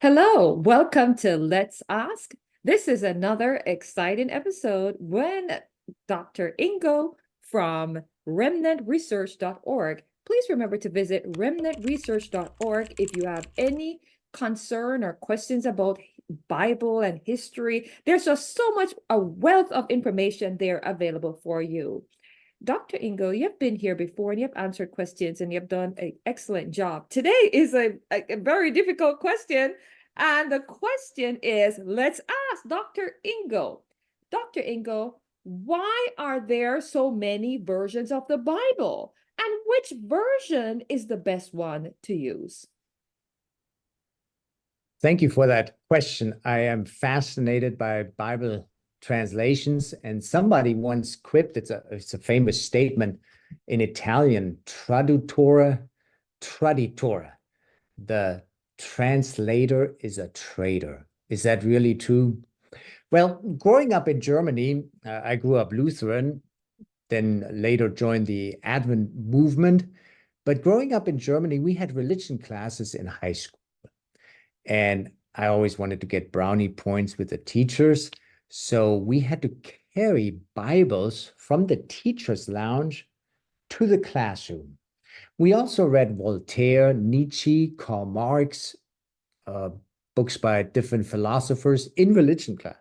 Hello, welcome to Let's Ask. This is another exciting episode when Dr. Ingo from remnantresearch.org. Please remember to visit remnantresearch.org if you have any concern or questions about Bible and history. There's just so much, a wealth of information there available for you. Dr. Ingo, you've been here before and you've answered questions and you've done an excellent job. Today is a very difficult question. And the question is, let's ask Dr. Ingo. Dr. Ingo, why are there so many versions of the Bible? And which version is the best one to use? Thank you for that question. I am fascinated by Bible translations, and somebody once quipped, it's a famous statement in Italian, traduttore traditore. The translator is a traitor. Is that really true? Well, growing up in Germany, I grew up Lutheran, then later joined the Advent movement. But growing up in Germany, we had religion classes in high school. And I always wanted to get brownie points with the teachers. So we had to carry Bibles from the teacher's lounge to the classroom. We also read Voltaire, Nietzsche, Karl Marx, books by different philosophers in religion class.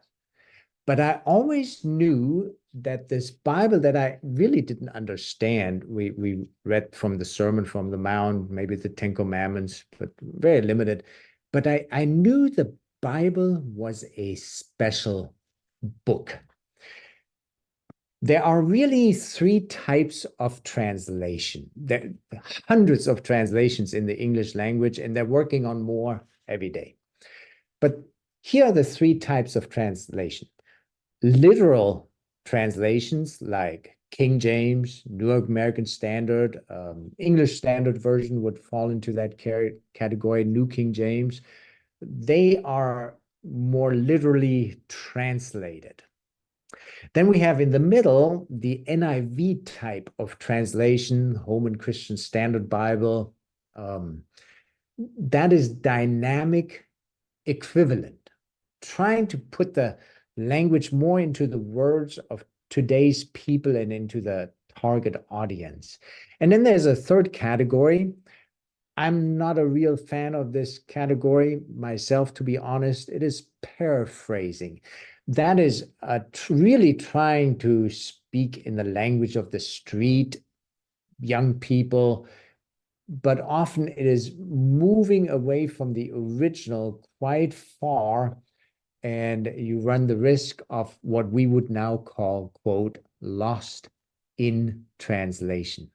But I always knew that this Bible that I really didn't understand, we read from the Sermon from the Mount, maybe the Ten Commandments, but very limited. But I knew the Bible was a special book. There are really three types of translation. There are hundreds of translations in the English language, and they're working on more every day. But here are the three types of translation. Literal translations like King James, New American Standard, English Standard Version would fall into that category, New King James. They are more literally translated. Then we have in the middle the NIV type of translation, Holman Christian Standard Bible. That is dynamic equivalent, trying to put the language more into the words of today's people and into the target audience. And then there's a third category. I'm not a real fan of this category myself, to be honest. It is paraphrasing. That is really trying to speak in the language of the street, young people, but often it is moving away from the original quite far, and you run the risk of what we would now call, quote, lost in translation.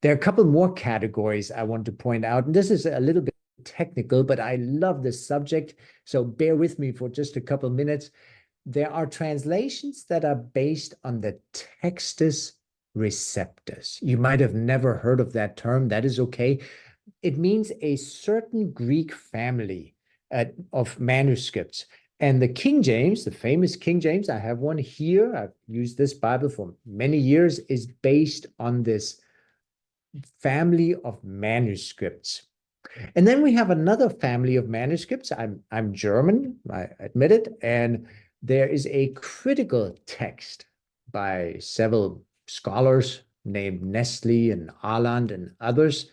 There are a couple more categories I want to point out, and this is a little bit technical, but I love this subject, so bear with me for just a couple minutes. There are translations that are based on the textus receptus. You might have never heard of that term. That is okay. It means a certain Greek family of manuscripts. And the King James, the famous King James, I have one here, I've used this Bible for many years, is based on this family of manuscripts. And then we have another family of manuscripts. I'm German, I admit it, and there is a critical text by several scholars named Nestle and Aland and others.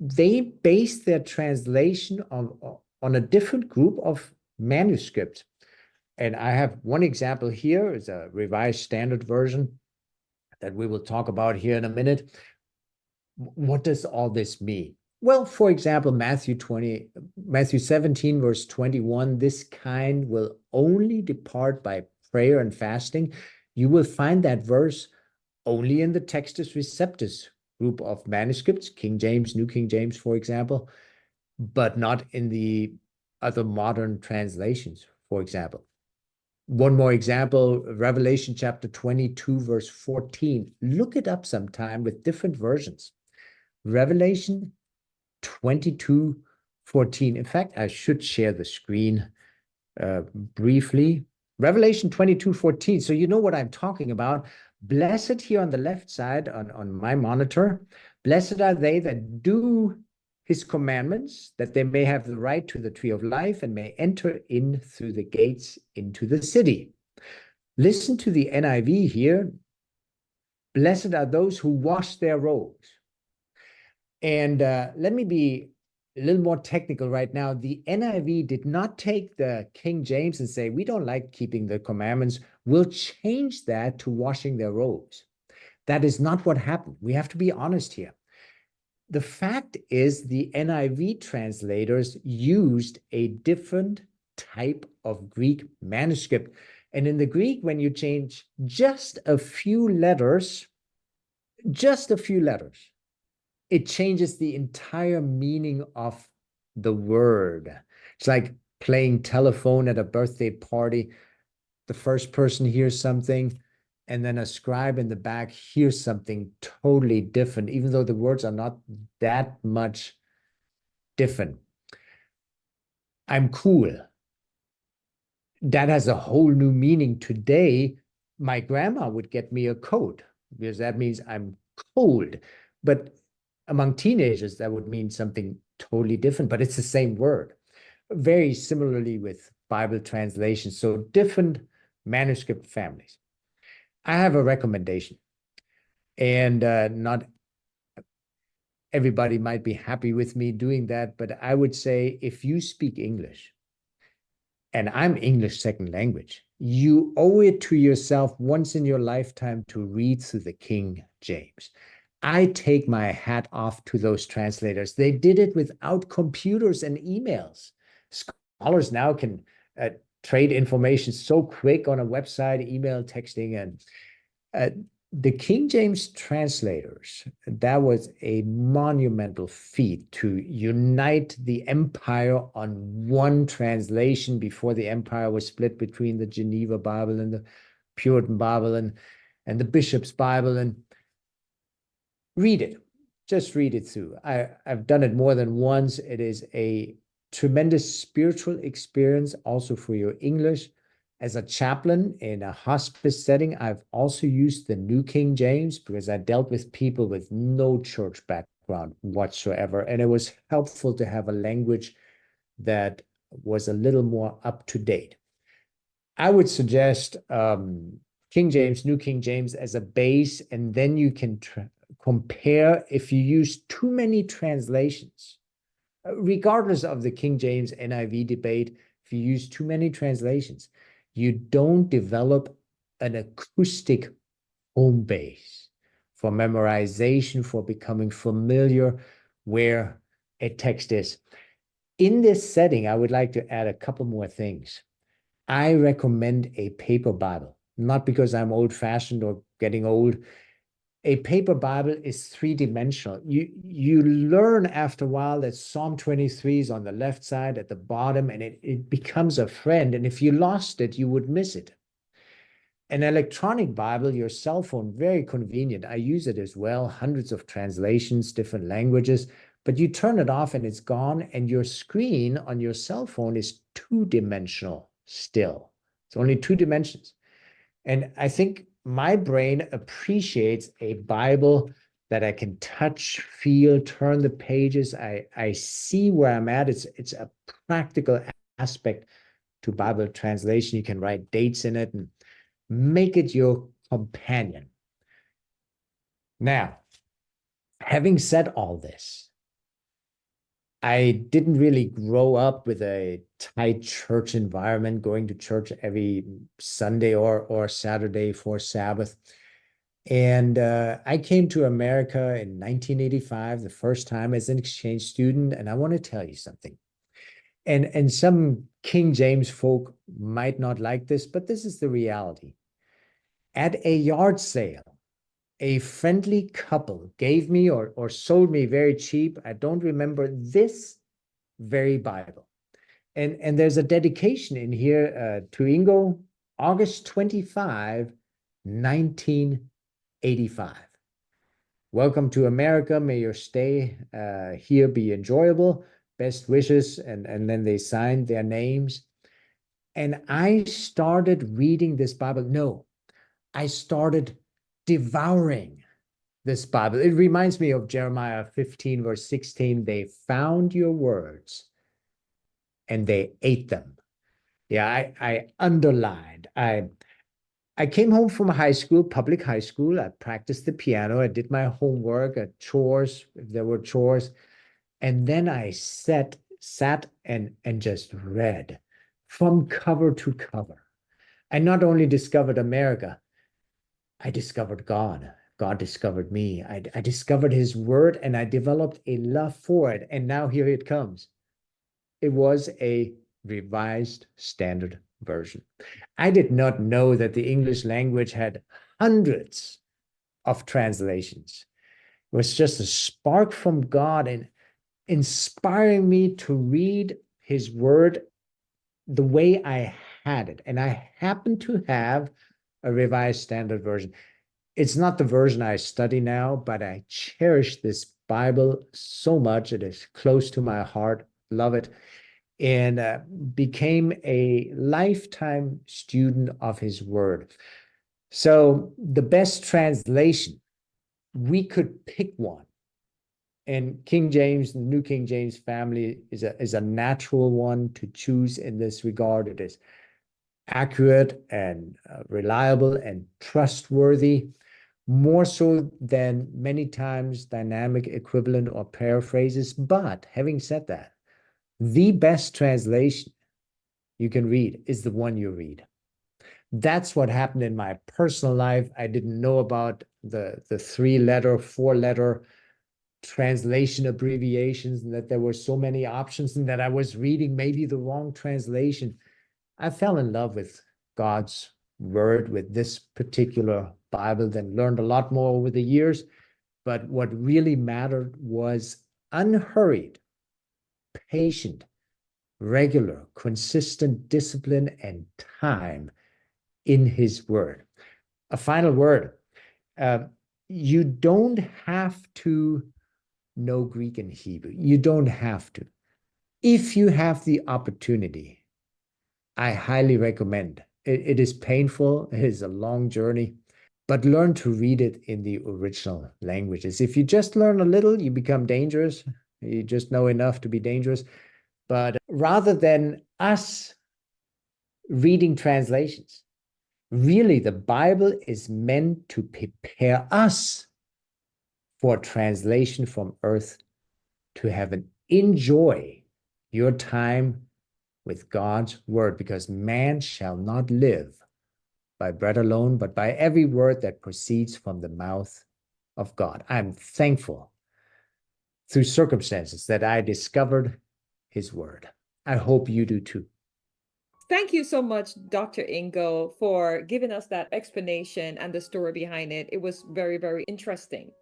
They base their translation on a different group of manuscripts. And I have one example here. It's a Revised Standard Version that we will talk about here in a minute. What does all this mean? Well, for example, Matthew 17, verse 21, this kind will only depart by prayer and fasting. You will find that verse only in the Textus Receptus group of manuscripts, King James, New King James, for example, but not in the other modern translations, for example. One more example, Revelation chapter 22, verse 14. Look it up sometime with different versions. Revelation 22, 14. In fact, I should share the screen briefly. Revelation 22, 14. So you know what I'm talking about. Blessed here on the left side on my monitor. Blessed are they that do his commandments, that they may have the right to the tree of life and may enter in through the gates into the city. Listen to the NIV here. Blessed are those who wash their robes. And let me be a little more technical right now. The NIV did not take the King James and say, we don't like keeping the commandments. We'll change that to washing their robes. That is not what happened. We have to be honest here. The fact is the NIV translators used a different type of Greek manuscript. And in the Greek, when you change just a few letters, it changes the entire meaning of the word. It's like playing telephone at a birthday party. The first person hears something, and then a scribe in the back hears something totally different, even though the words are not that much different. I'm cool. That has a whole new meaning. Today, my grandma would get me a coat because that means I'm cold. But among teenagers, that would mean something totally different, but it's the same word. Very similarly with Bible translations. So different manuscript families. I have a recommendation, and not everybody might be happy with me doing that, but I would say if you speak English, and I'm English second language, you owe it to yourself once in your lifetime to read through the King James. I take my hat off to those translators. They did it without computers and emails. Scholars now can trade information so quick on a website, email, texting, and the King James translators, that was a monumental feat to unite the empire on one translation before the empire was split between the Geneva Bible and the Puritan Bible and the Bishop's Bible. And read it, just read it through. I've done it more than once. It is a tremendous spiritual experience also for your English. As a chaplain in a hospice setting, I've also used the New King James because I dealt with people with no church background whatsoever. And it was helpful to have a language that was a little more up to date. I would suggest King James, New King James as a base, and then you can compare if you use too many translations. Regardless of the King James NIV debate, if you use too many translations, you don't develop an acoustic home base for memorization, for becoming familiar where a text is. In this setting, I would like to add a couple more things. I recommend a paper Bible, not because I'm old-fashioned or getting old. A paper Bible is three-dimensional. You learn after a while that Psalm 23 is on the left side at the bottom, and it becomes a friend. And if you lost it, you would miss it. An electronic Bible, your cell phone, very convenient. I use it as well, hundreds of translations, different languages, but you turn it off and it's gone, and your screen on your cell phone is two-dimensional still. It's only two dimensions. And I think my brain appreciates a Bible that I can touch, feel, turn the pages. I see where I'm at. It's a practical aspect to Bible translation. You can write dates in it and make it your companion. Now, having said all this, I didn't really grow up with a tight church environment, going to church every Sunday or Saturday for Sabbath. And I came to America in 1985, the first time as an exchange student. And I want to tell you something. And some King James folk might not like this, but this is the reality. At a yard sale, a friendly couple gave me or sold me very cheap, I don't remember, this very Bible. And there's a dedication in here to Ingo, August 25, 1985. Welcome to America. May your stay here be enjoyable. Best wishes. And then they signed their names. And I started reading this Bible. No, I started devouring this Bible. It reminds me of Jeremiah 15, verse 16. They found your words and they ate them. Yeah, I underlined. I came home from high school, public high school. I practiced the piano. I did my homework, chores, if there were chores. And then I sat and just read from cover to cover. I not only discovered America, I discovered God. God discovered me. I discovered his word and I developed a love for it. And now here it comes. It was a revised standard version. I did not know that the English language had hundreds of translations. It was just a spark from God and inspiring me to read his word the way I had it. And I happen to have a revised standard version. It's not the version I study now, but I cherish this Bible so much. It is close to my heart, love it, and became a lifetime student of his word. So the best translation, we could pick one. And King James, the New King James family is a natural one to choose in this regard. It is accurate and reliable and trustworthy, more so than many times dynamic equivalent or paraphrases. But having said that, the best translation you can read is the one you read. That's what happened in my personal life. I didn't know about the 3-letter, 4-letter translation abbreviations and that there were so many options and that I was reading maybe the wrong translation. I fell in love with God's word, with this particular Bible, then learned a lot more over the years. But what really mattered was unhurried, patient, regular, consistent discipline and time in his word. A final word. You don't have to know Greek and Hebrew. You don't have to. If you have the opportunity, I highly recommend. It is painful. It is a long journey, but learn to read it in the original languages. If you just learn a little, you become dangerous. You just know enough to be dangerous. But rather than us reading translations, really, the Bible is meant to prepare us for translation from earth to heaven. Enjoy your time with God's word, because man shall not live by bread alone, but by every word that proceeds from the mouth of God. I'm thankful through circumstances that I discovered his word. I hope you do too. Thank you so much, Dr. Ingo, for giving us that explanation and the story behind it. It was very, very interesting.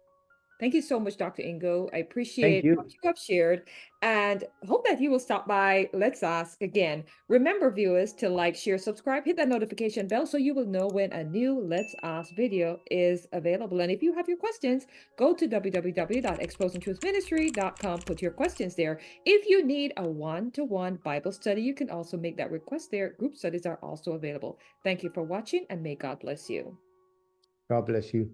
Thank you so much, Dr. Ingo. I Thank appreciate what you. you have shared and hope that you will stop by Let's Ask again. Remember, viewers, to like, share, subscribe, hit that notification bell so you will know when a new Let's Ask video is available. And if you have your questions, go to www.exposingtruthministry.com. Put your questions there. If you need a one-to-one Bible study, you can also make that request there. Group studies are also available. Thank you for watching and may God bless you. God bless you.